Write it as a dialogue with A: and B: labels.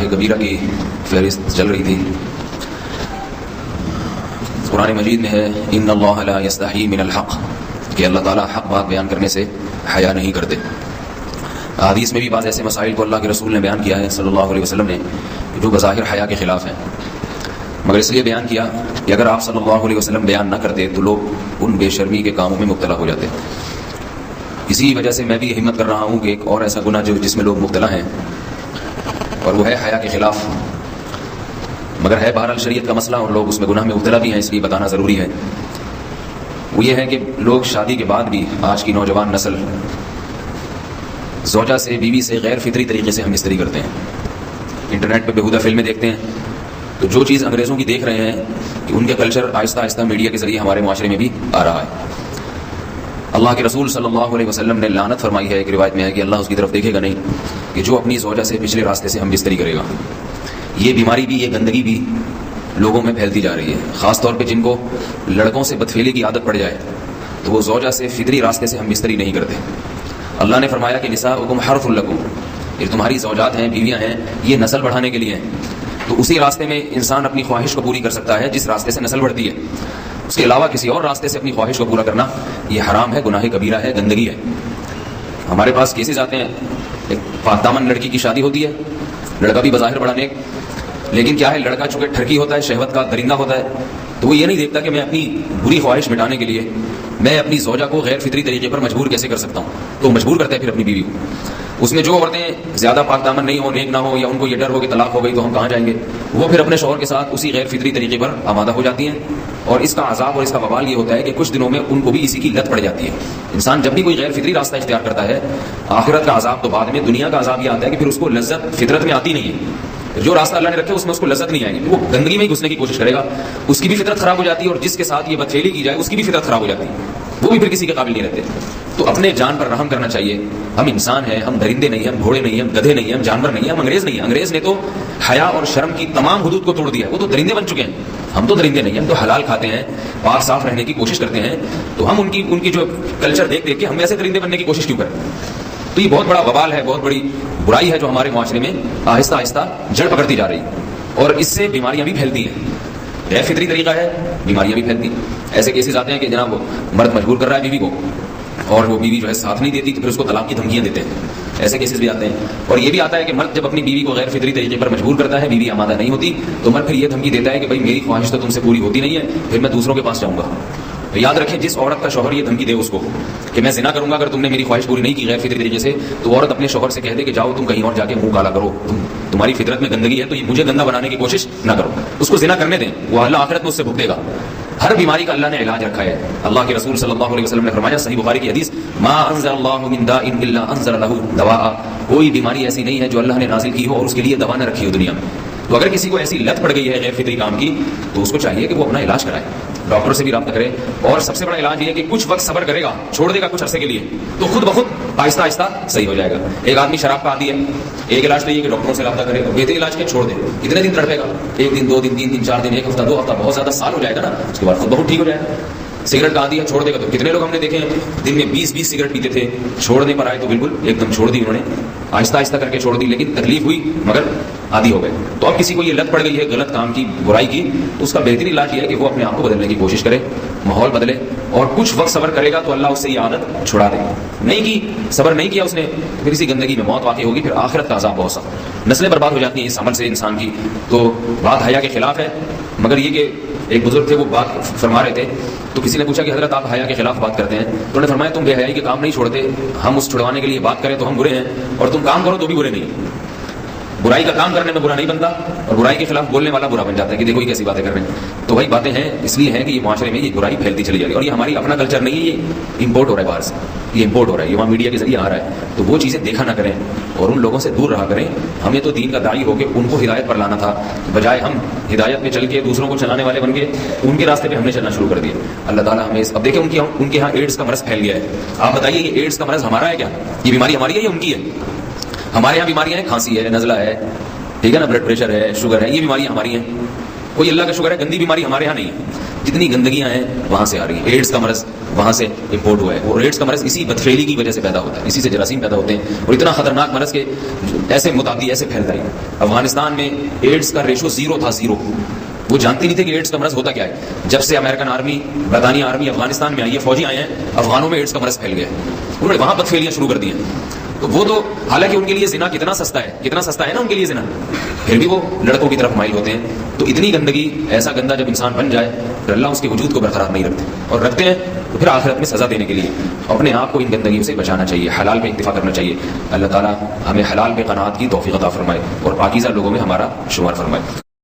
A: گناہ کبیرہ کی فہرست چل رہی تھی. قرآن مجید میں ہے ان اللہ لا یستحی من الحق، کہ اللہ تعالیٰ حق بات بیان کرنے سے حیا نہیں کرتے. حدیث میں بھی بعض ایسے مسائل کو اللہ کے رسول نے بیان کیا ہے صلی اللہ علیہ وسلم نے جو بظاہر حیا کے خلاف ہیں، مگر اس لیے بیان کیا کہ اگر آپ صلی اللہ علیہ وسلم بیان نہ کرتے تو لوگ ان بے شرمی کے کاموں میں مبتلا ہو جاتے. اسی وجہ سے میں بھی ہمت کر رہا ہوں کہ ایک اور ایسا گناہ جس میں لوگ مبتلا ہیں اور وہ ہے حیا کے خلاف، مگر ہے بہرحال شریعت کا مسئلہ اور لوگ اس میں گناہ میں مبتلا بھی ہیں، اس لیے بتانا ضروری ہے. وہ یہ ہے کہ لوگ شادی کے بعد بھی آج کی نوجوان نسل زوجہ سے، بیوی سے غیر فطری طریقے سے ہم استری کرتے ہیں. انٹرنیٹ پہ بیہودہ فلمیں دیکھتے ہیں تو جو چیز انگریزوں کی دیکھ رہے ہیں کہ ان کے کلچر آہستہ آہستہ میڈیا کے ذریعے ہمارے معاشرے میں بھی آ رہا ہے. اللہ کے رسول صلی اللہ علیہ وسلم نے لعنت فرمائی ہے، ایک روایت میں ہے کہ اللہ اس کی طرف دیکھے گا نہیں کہ جو اپنی زوجہ سے پچھلے راستے سے ہم بستری کرے گا. یہ بیماری بھی، یہ گندگی بھی لوگوں میں پھیلتی جا رہی ہے، خاص طور پہ جن کو لڑکوں سے بدفعلی کی عادت پڑ جائے تو وہ زوجہ سے فطری راستے سے ہم بستری نہیں کرتے. اللہ نے فرمایا کہ نساؤکم حرث لکم، یہ تمہاری زوجات ہیں، بیویاں ہیں، یہ نسل بڑھانے کے لیے ہیں. تو اسی راستے میں انسان اپنی خواہش کو پوری کر سکتا ہے جس راستے سے نسل بڑھتی ہے. اس کے علاوہ کسی اور راستے سے اپنی خواہش کو پورا کرنا یہ حرام ہے، گناہ کبیرہ ہے، گندگی ہے. ہمارے پاس کیسز آتے ہیں، ایک پاک دامن لڑکی کی شادی ہوتی ہے، لڑکا بھی بظاہر بڑا نیک، لیکن کیا ہے لڑکا چونکہ ٹھرکی ہوتا ہے، شہوت کا درندہ ہوتا ہے، تو وہ یہ نہیں دیکھتا کہ میں اپنی بری خواہش مٹانے کے لیے میں اپنی زوجہ کو غیر فطری طریقے پر مجبور کیسے کر سکتا ہوں. تو مجبور کرتا ہے پھر اپنی بیوی کو. اس میں جو عورتیں زیادہ پاک دامن نہیں ہو، نیک نہ ہو، یا ان کو یہ ڈر ہو کہ طلاق ہو گئی تو ہم کہاں جائیں گے، وہ پھر اپنے شوہر کے ساتھ اسی غیر فطری طریقے پر آمادہ ہو جاتی ہیں. اور اس کا عذاب اور اس کا وبال یہ ہوتا ہے کہ کچھ دنوں میں ان کو بھی اسی کی لت پڑ جاتی ہے. انسان جب بھی کوئی غیر فطری راستہ اختیار کرتا ہے، آخرت کا عذاب تو بعد میں، دنیا کا عذاب یہ آتا ہے کہ پھر اس کو لذت فطرت میں آتی نہیں ہے. جو راستہ اللہ نے رکھے اس میں اس کو لذت نہیں آئے گی، وہ گندگی میں ہی گھسنے کی کوشش کرے گا، اس کی بھی فطرت خراب ہو جاتی ہے، اور جس کے ساتھ یہ بدفعلی کی جائے اس کی بھی فطرت خراب ہو جاتی ہے، وہ بھی پھر کسی کے قابل نہیں رہتے. تو اپنے جان پر رحم کرنا چاہیے. ہم انسان ہیں، ہم درندے نہیں، ہم گھوڑے نہیں، ہم گدھے نہیں، ہم جانور نہیں، ہم انگریز نہیں. انگریز نے تو حیا اور شرم کی تمام حدود کو توڑ دیا، وہ تو درندے بن چکے ہیں. ہم تو درندے نہیں، ہم تو حلال کھاتے ہیں، پاک صاف رہنے کی کوشش کرتے ہیں. تو ہم ان کی جو کلچر دیکھ کے ہم ایسے درندے بننے کی کوشش کیوں کریں؟ تو یہ بہت بڑا وبال ہے، بہت بڑی برائی ہے جو ہمارے معاشرے میں آہستہ آہستہ جڑ پکڑتی جا رہی ہے، اور اس سے بیماریاں بھی پھیلتی ہیں. غیر فطری طریقہ ہے، بیماریاں بھی پھیلتی ہیں. ایسے کیسز آتے ہیں کہ جناب مرد مجبور کر رہا ہے بیوی کو، اور وہ بیوی جو ہے ساتھ نہیں دیتی تو پھر اس کو طلاق کی دھمکیاں دیتے ہیں. ایسے کیسز بھی آتے ہیں. اور یہ بھی آتا ہے کہ مرد جب اپنی بیوی کو غیر فطری طریقے پر مجبور کرتا ہے، بیوی آمادہ نہیں ہوتی، تو مرد پھر یہ دھمکی دیتا ہے کہ بھائی میری خواہش تو تم سے پوری ہوتی نہیں ہے، پھر میں دوسروں کے پاس جاؤں گا. تو یاد رکھیں، جس عورت کا شوہر یہ دھمکی دے اس کو کہ میں زنا کروں گا اگر تم نے میری خواہش پوری نہیں کی غیر فطری طریقے سے، تو عورت اپنے شوہر سے کہہ دے کہ جاؤ تم کہیں اور جا کے منہ کالا کرو، تمہاری فطرت میں گندگی ہے تو یہ مجھے گندا بنانے کی کوشش نہ کرو. اس کو زنا کرنے دیں، وہ اللہ آخرت میں اس سے بھگتے گا. ہر بیماری کا اللہ نے علاج رکھا ہے. اللہ کے رسول صلی اللہ علیہ وسلم نے فرمایا، صحیح بخاری کی حدیث، ما انزل اللہ من داء الا انزل له دواء، کوئی بیماری ایسی نہیں ہے جو اللہ نے نازل کی ہو اور اس کے لیے دوا نہ رکھی ہو دنیا میں. تو اگر کسی کو ایسی لت پڑ گئی ہے غیر فطری کام کی تو اس کو چاہیے کہ وہ اپنا علاج کرائے، ڈاکٹر سے بھی رابطہ کرے. اور سب سے بڑا علاج یہ ہے کہ کچھ وقت صبر کرے گا، چھوڑ دے گا کچھ عرصے کے لیے، تو خود بخود آہستہ آہستہ صحیح ہو جائے گا. ایک آدمی شراب کا عادی ہے، ایک علاج تو یہ کہ ڈاکٹروں سے رابطہ کرے، بہترین علاج کے چھوڑ دے. کتنے دن تڑپے گا؟ 1 دن 2 دن 3 دن 4 دن، 1 ہفتہ 2 ہفتہ، بہت زیادہ سال ہو جائے گا نا، اس کے بعد خود بہت ٹھیک ہو جائے گا. سگریٹ کا عادی ہے، چھوڑ دے گا. تو کتنے لوگ ہم نے دیکھے ہیں دن میں 20 سگریٹ پیتے تھے، چھوڑنے پر آئے تو بالکل ایک دم چھوڑ دی انہوں نے، آہستہ آہستہ کر کے چھوڑ دی، لیکن تکلیف ہوئی مگر عادی ہو گئے. تو اب کسی کو یہ لت پڑ گئی ہے غلط کام کی، برائی کی، تو اس کا بہترین علاج یہ ہے کہ وہ اپنے آپ کو بدلنے کی کوشش کرے، ماحول بدلے، اور کچھ وقت صبر کرے گا تو اللہ اس سے یہ عادت چھڑا دے گا. نہیں کی، صبر نہیں کیا اس نے، پھر اسی گندگی میں موت واقع ہوگی، پھر آخرت کا عذاب بہت سخت. نسلیں برباد ہو جاتی ہیں اس عمل سے انسان کی. تو بات حیا کے خلاف ہے، مگر یہ کہ ایک بزرگ تھے وہ بات فرما رہے تھے تو کسی نے پوچھا کہ حضرت آپ حیا کے خلاف بات کرتے ہیں، تو انہوں نے فرمایا تم بے حیائی کے کام نہیں چھوڑتے، ہم اس چھڑوانے کے لیے بات کریں تو ہم برے ہیں، اور تم کام کرو تو بھی برے نہیں. برائی کا کام کرنے میں برا نہیں بنتا، اور برائی کے خلاف بولنے والا برا بن جاتا ہے کہ دیکھو یہ کیسی باتیں کر رہے ہیں. تو وہی باتیں ہیں اس لیے ہیں کہ یہ معاشرے میں یہ برائی پھیلتی چلی جا رہی ہے، اور یہ ہماری اپنا کلچر نہیں ہے، یہ امپورٹ ہو رہا ہے باہر سے، یہ امپورٹ ہو رہا ہے، یہ وہاں میڈیا کے ذریعے آ رہا ہے. تو وہ چیزیں دیکھا نہ کریں اور ان لوگوں سے دور رہا کریں. ہمیں تو دین کا داعی ہو کے ان کو ہدایت پر لانا تھا، بجائے ہم ہدایت میں چل کے دوسروں کو چلانے والے بن گئے، ان کے راستے پہ ہم نے چلنا شروع کر دیا. اللہ تعالیٰ ہمیں اب دیکھیں ان کے یہاں ایڈس کا مرض پھیل گیا ہے. آپ بتائیے یہ ایڈس کا مرض ہمارا ہے کیا؟ یہ بیماری ہماری ہے یا ان کی ہے؟ ہمارے یہاں بیماریاں ہیں، کھانسی ہے، نزلہ ہے، ٹھیک ہے نا، بلڈ پریشر ہے، شوگر ہے، یہ بیماریاں ہماری ہیں. کوئی اللہ کا شکر ہے گندی بیماری ہمارے یہاں نہیں ہے. جتنی گندگیاں ہیں وہاں سے آ رہی ہیں. ایڈس کا مرض وہاں سے امپورٹ ہوا ہے. وہ ایڈس کا مرض اسی بدفعلی کی وجہ سے پیدا ہوتا ہے, اسی سے جراثیم پیدا ہوتے ہیں, اور اتنا خطرناک مرض کہ ایسے متعدی ایسے پھیلتا ہے. افغانستان میں ایڈس کا ریشو 0 تھا, 0. وہ جانتے نہیں تھے کہ ایڈس کا مرض ہوتا کیا ہے. جب سے امریکن آرمی, برطانیہ آرمی افغانستان میں آئی ہے, فوجی آئے ہیں, افغانوں میں ایڈس کا مرض پھیل گیا. انہوں نے وہاں بدفعلیاں شروع کر دی ہیں. تو وہ تو حالانکہ ان کے لیے زنا کتنا سستا ہے نا ان کے لیے زنا, پھر بھی وہ لڑکوں کی طرف مائل ہوتے ہیں. تو اتنی گندگی, ایسا گندا جب انسان بن جائے پھر اللہ اس کے وجود کو برقرار نہیں رکھتے, اور رکھتے ہیں تو پھر آخرت میں سزا دینے کے لیے اپنے آپ کو ان گندگیوں سے بچانا چاہیے, حلال پہ اکتفا کرنا چاہیے. اللہ تعالیٰ ہمیں حلال پہ قناعت کی توفیق عطا فرمائے اور پاکیزہ لوگوں میں ہمارا شمار فرمائے.